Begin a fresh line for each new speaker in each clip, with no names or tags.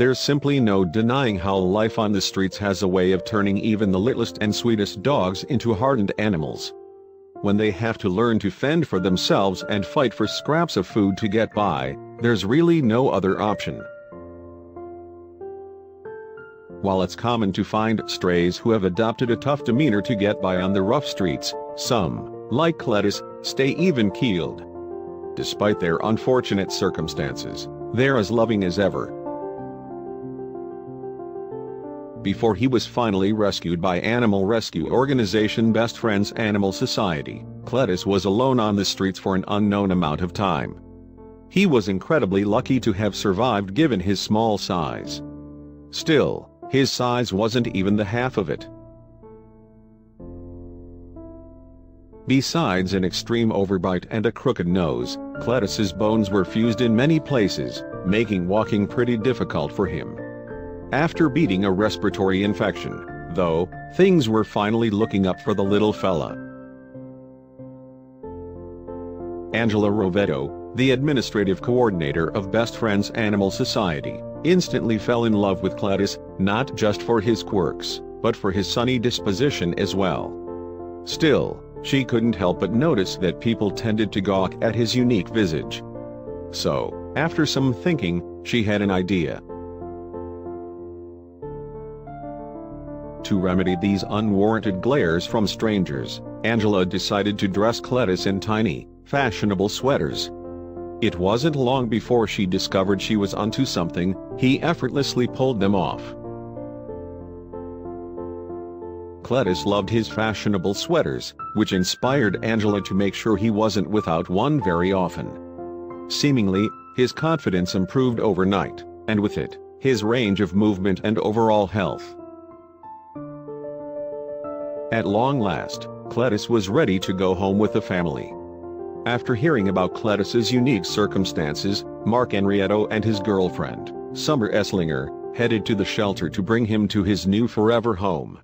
There's simply no denying how life on the streets has a way of turning even the littlest and sweetest dogs into hardened animals. When they have to learn to fend for themselves and fight for scraps of food to get by, there's really no other option. While it's common to find strays who have adopted a tough demeanor to get by on the rough streets, some, like Cletus, stay even-keeled. Despite their unfortunate circumstances, they're as loving as ever. Before he was finally rescued by animal rescue organization Best Friends Animal Society, Cletus was alone on the streets for an unknown amount of time. He was incredibly lucky to have survived given his small size. Still, his size wasn't even the half of it. Besides an extreme overbite and a crooked nose, Cletus's bones were fused in many places, making walking pretty difficult for him. After beating a respiratory infection, though, things were finally looking up for the little fella. Angela Rovetto, the administrative coordinator of Best Friends Animal Society, instantly fell in love with Cletus, not just for his quirks, but for his sunny disposition as well. Still, she couldn't help but notice that people tended to gawk at his unique visage. So, after some thinking, she had an idea. To remedy these unwarranted glares from strangers, Angela decided to dress Cletus in tiny, fashionable sweaters. It wasn't long before she discovered she was onto something. He effortlessly pulled them off. Cletus loved his fashionable sweaters, which inspired Angela to make sure he wasn't without one very often. Seemingly, his confidence improved overnight, and with it, his range of movement and overall health. At long last, Cletus was ready to go home with the family. After hearing about Cletus's unique circumstances, Mark Henrietto and his girlfriend, Summer Esslinger, headed to the shelter to bring him to his new forever home.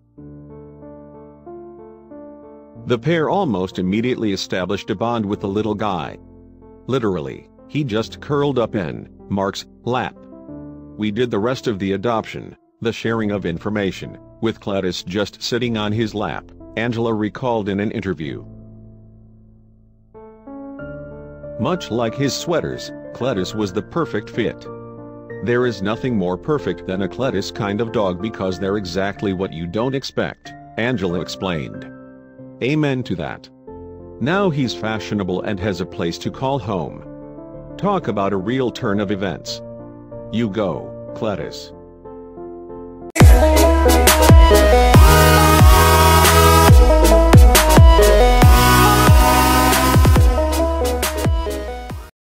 The pair almost immediately established a bond with the little guy. Literally, he just curled up in Mark's lap. We did the rest of the adoption, the sharing of information, with Cletus just sitting on his lap, Angela recalled in an interview. Much like his sweaters, Cletus was the perfect fit. There is nothing more perfect than a Cletus kind of dog because they're exactly what you don't expect, Angela explained. Amen to that. Now he's fashionable and has a place to call home. Talk about a real turn of events. You go, Cletus.